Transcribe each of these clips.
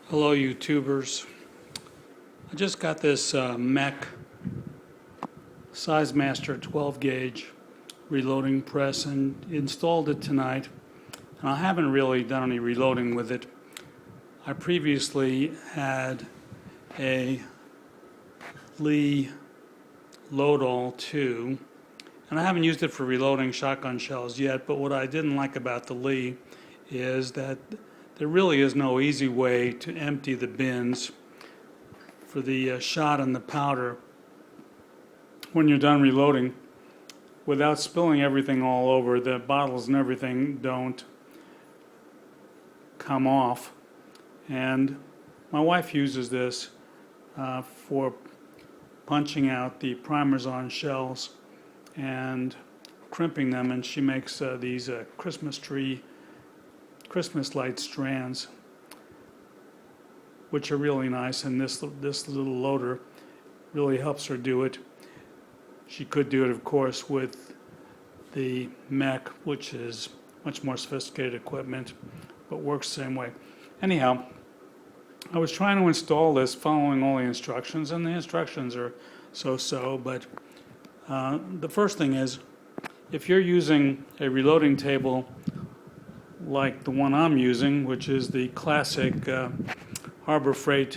Hello YouTubers. I just got this MEC Sizemaster 12 gauge reloading press and installed it tonight. And I haven't really done any reloading with it. I previously had a Lee Load-All 2, and I haven't used it for reloading shotgun shells yet, but what I didn't like about the Lee is that there really is no easy way to empty the bins for the shot and the powder when you're done reloading without spilling everything all over. The bottles and everything don't come off. And my wife uses this for punching out the primers on shells and crimping them, and she makes these Christmas light strands, which are really nice, and this little loader really helps her do it. She could do it, of course, with the MEC, which is much more sophisticated equipment, but works the same way. Anyhow, I was trying to install this following all the instructions, and the instructions are so-so, but the first thing is, if you're using a reloading table like the one I'm using, which is the classic Harbor Freight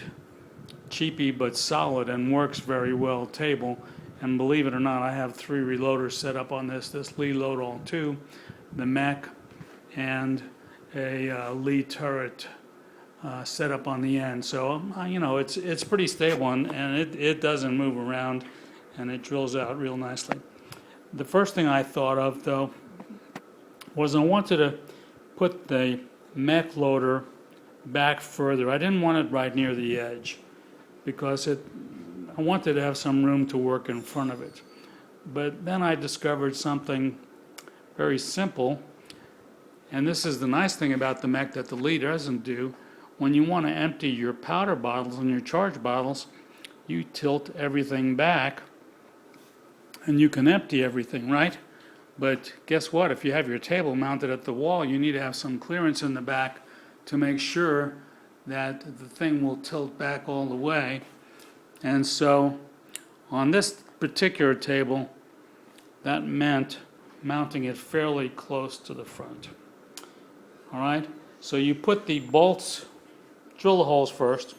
cheapy but solid and works very well table, and believe it or not, I have 3 reloaders set up on this Lee Load-All 2, the MEC, and a Lee turret set up on the end. So you know, it's pretty stable, and it doesn't move around, and it drills out real nicely. The first thing I thought of, though, was I wanted to put the MEC loader back further. I didn't want it right near the edge because I wanted to have some room to work in front of it. But then I discovered something very simple, and this is the nice thing about the MEC that the Lee doesn't do. When you want to empty your powder bottles and your charge bottles, you tilt everything back and you can empty everything, right? But guess what? If you have your table mounted at the wall, you need to have some clearance in the back to make sure that the thing will tilt back all the way. And so on this particular table, that meant mounting it fairly close to the front. All right? So you put the bolts, drill the holes first,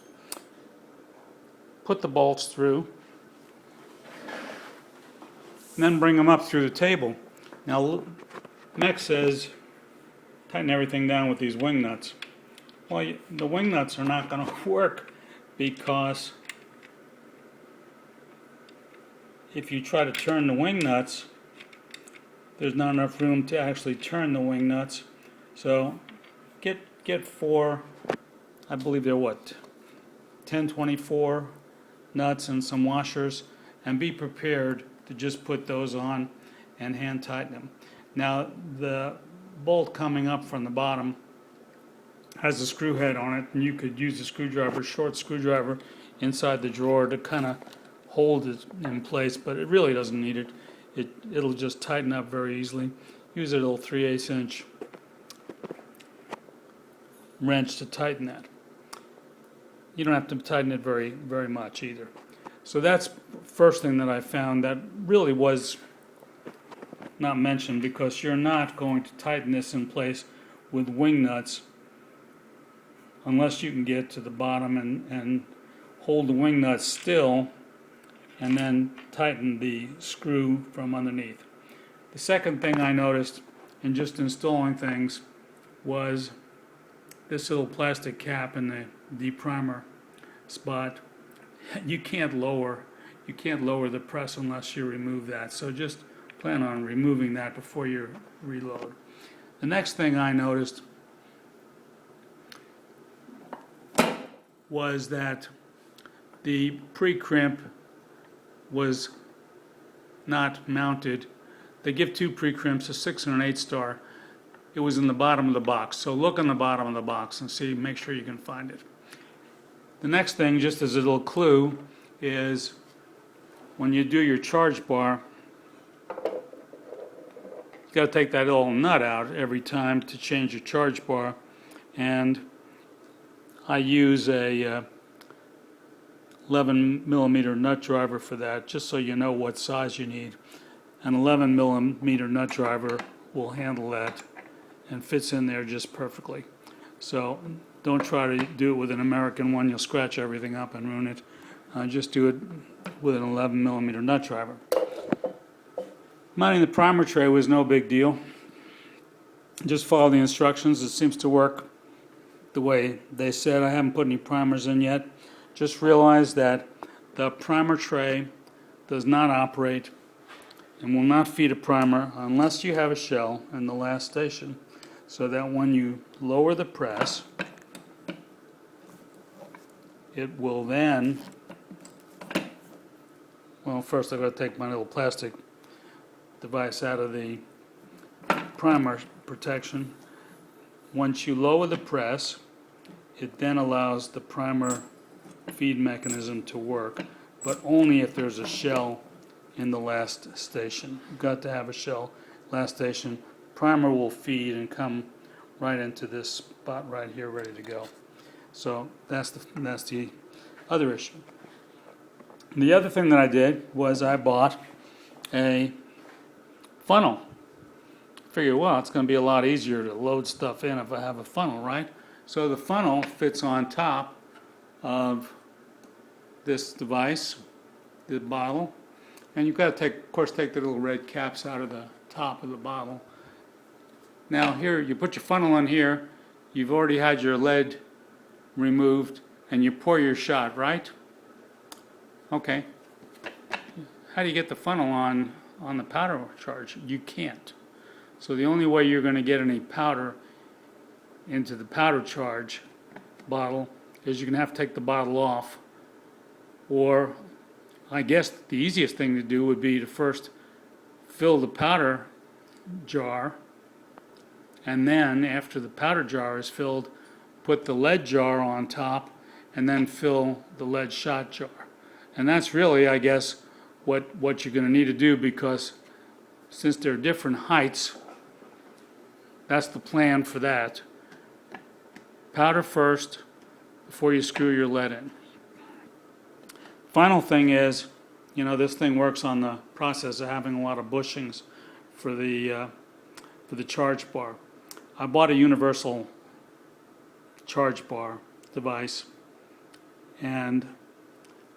put the bolts through, and then bring them up through the table. Now, MEC says tighten everything down with these wing nuts. Well, the wing nuts are not going to work because if you try to turn the wing nuts, there's not enough room to actually turn the wing nuts. So get 4, I believe they're what, 1024 nuts and some washers, and be prepared to just put those on and hand tighten them. Now, the bolt coming up from the bottom has a screw head on it, and you could use a screwdriver, short screwdriver, inside the drawer to kind of hold it in place, but it really doesn't need it. It'll just tighten up very easily. Use a little 3/8 inch wrench to tighten that. You don't have to tighten it very much either. So that's first thing that I found that really was not mentioned, because you're not going to tighten this in place with wing nuts unless you can get to the bottom and hold the wing nuts still and then tighten the screw from underneath. The second thing I noticed in just installing things was this little plastic cap in the deprimer spot. You can't lower the press unless you remove that. So just plan on removing that before you reload. The next thing I noticed was that the pre-crimp was not mounted. They give 2 pre-crimps, a 6 and an 8 star. It was in the bottom of the box. So look on the bottom of the box and see, make sure you can find it. The next thing, just as a little clue, is when you do your charge bar, you've got to take that little nut out every time to change your charge bar. And I use a 11 millimeter nut driver for that, just so you know what size you need. An 11 millimeter nut driver will handle that and fits in there just perfectly. So don't try to do it with an American one, you'll scratch everything up and ruin it. Just do it with an 11 millimeter nut driver. Mounting the primer tray was no big deal. Just follow the instructions. It seems to work the way they said. I haven't put any primers in yet. Just realize that the primer tray does not operate and will not feed a primer unless you have a shell in the last station, so that when you lower the press, it will then, well, first I've got to take my little plastic device out of the primer protection. Once you lower the press, it then allows the primer feed mechanism to work, but only if there's a shell in the last station. You've got to have a shell last station. Primer will feed and come right into this spot right here ready to go. So that's the other issue. The other thing that I did was I bought a funnel. Figure, well, it's going to be a lot easier to load stuff in if I have a funnel, right? So the funnel fits on top of this device, the bottle, and you've got to of course take the little red caps out of the top of the bottle. Now here, you put your funnel in here, you've already had your lead removed, and you pour your shot, right? Okay. How do you get the funnel on the powder charge? You can't. So the only way you're going to get any powder into the powder charge bottle is you're going to have to take the bottle off, or I guess the easiest thing to do would be to first fill the powder jar, and then after the powder jar is filled, put the lead jar on top, and then fill the lead shot jar. And that's really, I guess, what you're going to need to do, because since they're different heights, that's the plan for that. Powder first before you screw your lead in. Final thing is, you know, this thing works on the process of having a lot of bushings for the charge bar. I bought a universal charge bar device, and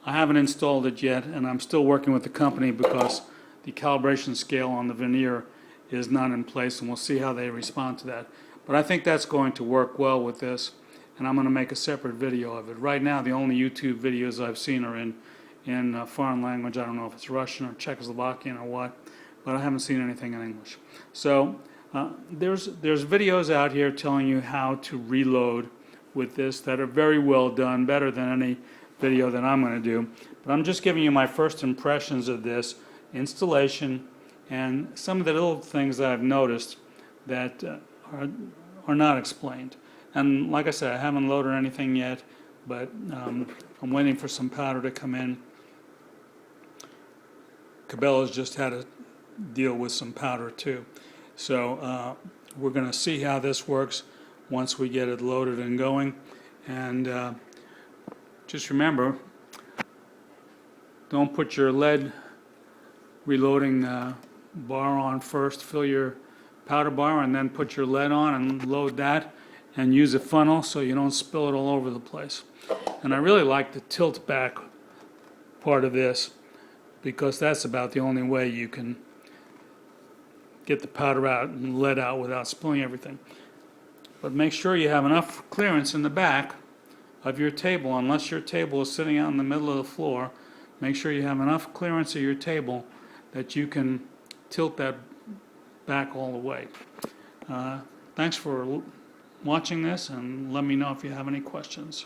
I haven't installed it yet, and I'm still working with the company because the calibration scale on the veneer is not in place, and we'll see how they respond to that. But I think that's going to work well with this, and I'm going to make a separate video of it. Right now, the only YouTube videos I've seen are in foreign language. I don't know if it's Russian or Czechoslovakian or what, but I haven't seen anything in English. So there's videos out here telling you how to reload with this that are very well done, better than any video that I'm going to do. But I'm just giving you my first impressions of this installation and some of the little things that I've noticed that are not explained. And like I said, I haven't loaded anything yet, but I'm waiting for some powder to come in. Cabela's just had to deal with some powder too. So we're going to see how this works once we get it loaded and going. And just remember, don't put your lead reloading bar on first. Fill your powder bar and then put your lead on and load that, and use a funnel so you don't spill it all over the place. And I really like the tilt back part of this, because that's about the only way you can get the powder out and lead out without spilling everything. But make sure you have enough clearance in the back of your table. Unless your table is sitting out in the middle of the floor, make sure you have enough clearance of your table that you can tilt that back all the way. Thanks for watching this, and let me know if you have any questions.